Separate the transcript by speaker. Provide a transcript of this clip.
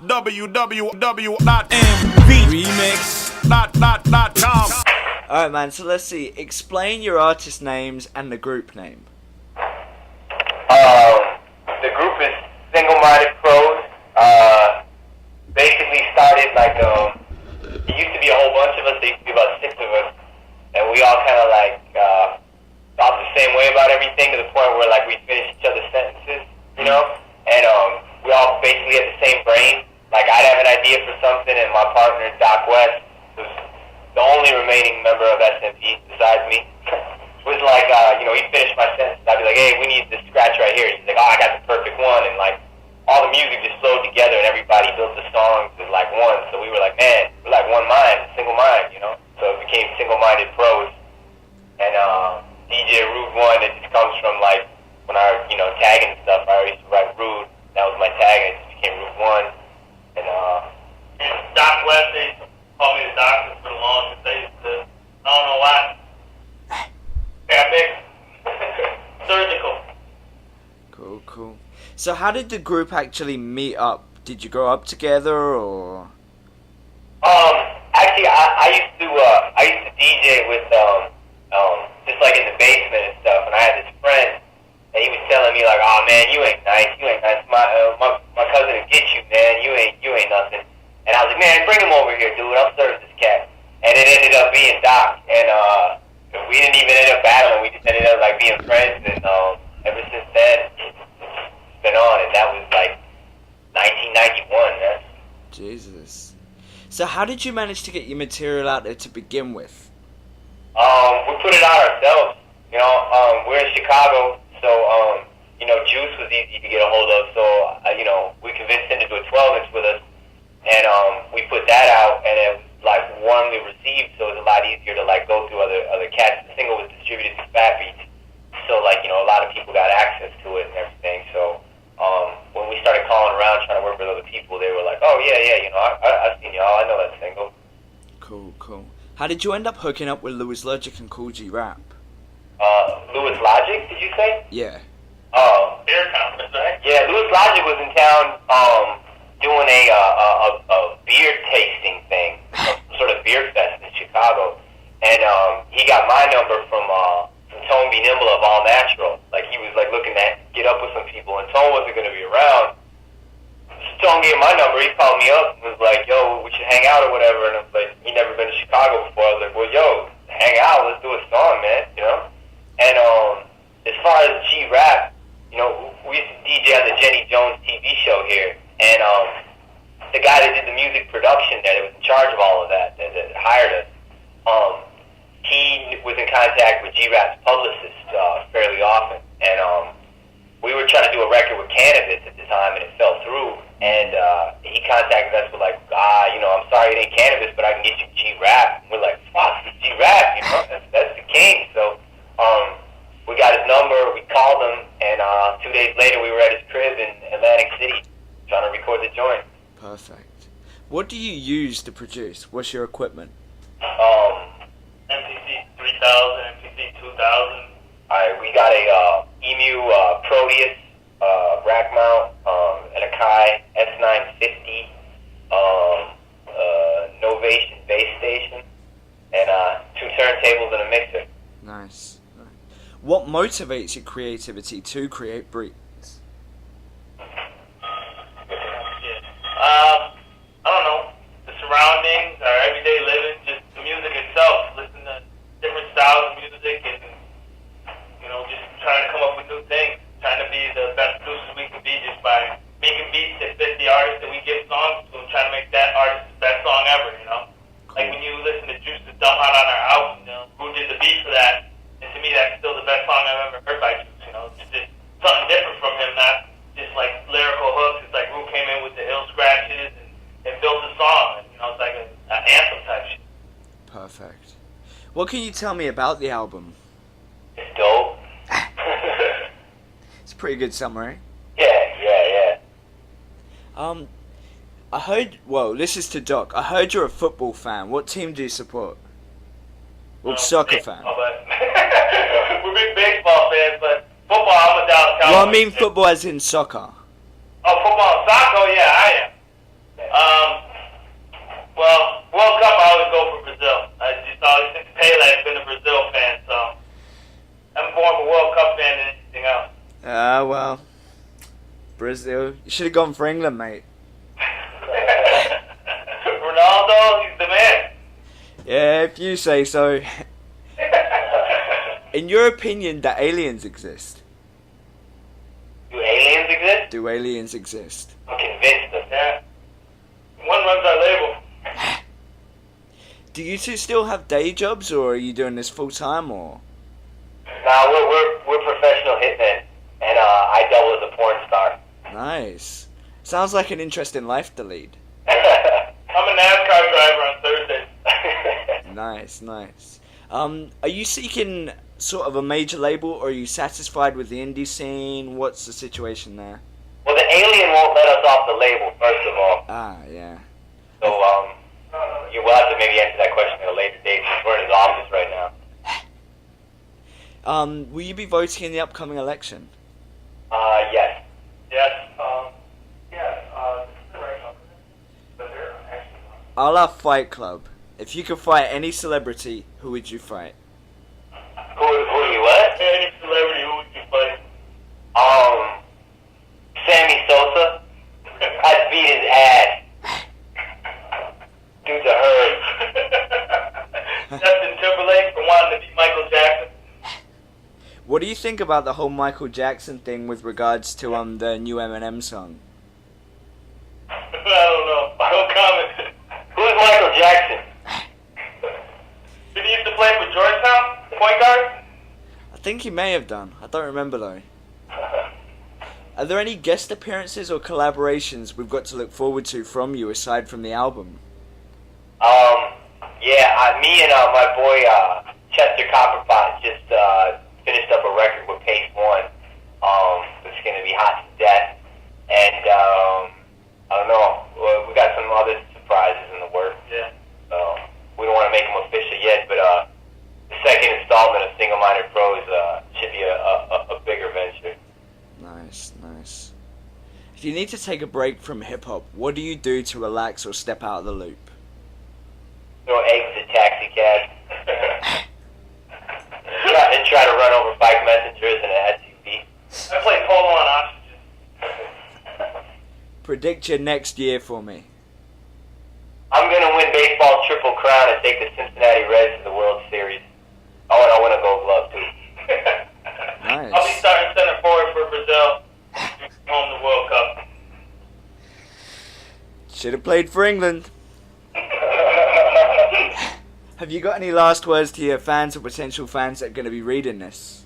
Speaker 1: www.MVRemix.com.
Speaker 2: Alright, man, so let's see. Explain your artist names and the group name.
Speaker 3: The group is Single-Minded Pros. Basically started like, it used to be a whole bunch of us. There used to be about 6 of us. And we all kind of like, thought the same way about everything, to the point where like we finished each other's sentences, you know? And we all basically had the same brain. Like I'd have an idea for something, and my partner, Doc West, who's the only remaining member of SMP besides me, was like, he'd finish my sentence. I'd be like, hey, we need this scratch right here. He's like, oh, I got the perfect one. And like, all the music just flowed together, and everybody built the songs as like one. So we were like, man, we're like one mind, single mind, you know? So it became Single-Minded Pros. And DJ Rude One, it just comes from like, when I, tagging and stuff, I used to write Rude. That was my tag, and it just became Rude One. And Doc West, they used to call me the doctor for the longest. They used to, I don't know why. Surgical.
Speaker 2: Cool. So how did the group actually meet up? Did you grow up together, or?
Speaker 3: Actually, I used to DJ with, just like in the basement and stuff, and I had this friend, and he was telling me like, oh man, you ain't nice. My cousin will get you, man, you ain't nothing. And I was like, man, bring him over here, dude, I'll serve this cat. And it ended up being Doc, and, we didn't even end up battling, we just ended up like being friends, and, ever since then, it's been on, and that was like 1991, man.
Speaker 2: Jesus. So how did you manage to get your material out there to begin with?
Speaker 3: We put it out ourselves, we're in Chicago, so, Juice was easy to get a hold of, so, we convinced him to do a 12-inch with us, and, we put that out, and it was, like, warmly received, so it was a lot easier to, like, go through other cats. The single was distributed to Fat Beats, so, like, a lot of people got access to it and everything, so, when we started calling around trying to work with other people, they were like, oh, yeah, I've seen y'all, I know that single.
Speaker 2: Cool. How did you end up hooking up with Louis Logic and Kool G Rap?
Speaker 3: Louis Logic, did you say?
Speaker 2: Yeah.
Speaker 3: Oh, beer conference, right? Yeah, Louis Logic was in town, doing a beer tasting thing, some sort of beer fest in Chicago, and he got my number from Tone Be Nimble of All Natural. Like he was like looking to get up with some people, and Tone wasn't going to be around. So Tone gave him my number. He called me up and was like, "Yo, we should hang out or whatever." And I was like, "He never been to Chicago before." I was like, "Well, yo, hang out. Let's do a song, man." And as far as G-Rap, we used to DJ on the Jenny Jones TV show here, and the guy that did the music production there, that was in charge of all of that hired us, he was in contact with G-Rap's publicist fairly often, and we were trying to do a record with Cannabis at the time, and it fell through, and he contacted us with like, I'm sorry it ain't Cannabis, but I can get you G-Rap. And we're like, fuck, G-Rap, that's the king. So we got his number, we called him, and 2 days later we were at his crib in Atlantic City trying to record the joint.
Speaker 2: Perfect. What do you use to produce? What's your equipment?
Speaker 3: MPC 3000, MPC 2000. We got a Emu Proteus rack mount, an Akai S950, Novation base station, and 2 turntables and a mixer.
Speaker 2: Nice. What motivates your creativity to create beats?
Speaker 3: I don't know. The surroundings, our everyday living, just the music itself. Listen to different styles of music and, just trying to come up with new things. Trying to be the best producers we can be just by making beats that fit the artist that we give songs to and trying to make that artist the best song ever,
Speaker 2: Cool.
Speaker 3: Like when you listen to Juice's Dumb Hot on our album, who did the beat for that? And to me, that's still the best song I've ever heard by Juice, It's just something different from him, not just like lyrical hooks. It's like Ru came in with the ill scratches and built a song. It's like an anthem type shit.
Speaker 2: Perfect. What can you tell me about the album?
Speaker 3: It's dope.
Speaker 2: It's a pretty good summary.
Speaker 3: Yeah.
Speaker 2: I heard, this is to Doc. I heard you're a football fan. What team do you support? Well, soccer fan.
Speaker 3: We're big baseball fans, but football, I'm a Dallas Cowboys.
Speaker 2: Well, I mean football as in soccer.
Speaker 3: Oh, football, soccer, yeah, I am.
Speaker 2: You should have gone for England, mate.
Speaker 3: Ronaldo, he's the man.
Speaker 2: Yeah, if you say so. In your opinion, do aliens exist?
Speaker 3: Do aliens exist?
Speaker 2: Do aliens exist?
Speaker 3: I'm convinced of that. One runs our label.
Speaker 2: Do you two still have day jobs, or are you doing this full time, or?
Speaker 3: Nah, we're professional hitmen, and I double as a porn star.
Speaker 2: Nice. Sounds like an interesting life to lead.
Speaker 3: I'm a NASCAR driver on Thursdays.
Speaker 2: Nice. Are you seeking sort of a major label, or are you satisfied with the indie scene? What's the situation there?
Speaker 3: Well, the alien won't let us off the label, first of all.
Speaker 2: Ah, yeah.
Speaker 3: So, you will have to maybe answer that question at a later date since we're in his office right now.
Speaker 2: Will you be voting in the upcoming election?
Speaker 3: Yes. Yes.
Speaker 2: I'll have Fight Club. If you could fight any celebrity, who would you fight?
Speaker 3: Who are you what? Any celebrity, who would you fight? Sammy Sosa. I'd beat his ass. Dude's a herd. Justin Timberlake for wanting to be Michael Jackson.
Speaker 2: What do you think about the whole Michael Jackson thing with regards to the new Eminem song?
Speaker 3: I don't know. I don't comment. Who's Michael Jackson? Did he used to play for Georgetown? Point guard?
Speaker 2: I think he may have done. I don't remember though. Are there any guest appearances or collaborations we've got to look forward to from you aside from the album?
Speaker 3: Yeah, me and my boy Chester Copperpot just finished up a record with Pace One. It's going to be hot to death. And I don't know, we got some other surprises in the works. Yeah. So we don't want to make them official yet, but the second installment of Single Minded Pros should be a bigger venture.
Speaker 2: Nice. If you need to take a break from hip-hop, what do you do to relax or step out of the loop?
Speaker 3: Throw eggs at taxi cabs. And try to run over bike messengers in an SUV. I play polo on oxygen.
Speaker 2: Predict your next year for me.
Speaker 3: I'm going to win baseball's Triple Crown and take the Cincinnati Reds to the World Series. Oh, and I'll win a Gold Glove, too.
Speaker 2: Nice.
Speaker 3: I'll be starting center forward for Brazil. Home the World Cup.
Speaker 2: Should have played for England. Have you got any last words to your fans or potential fans that are going to be reading this?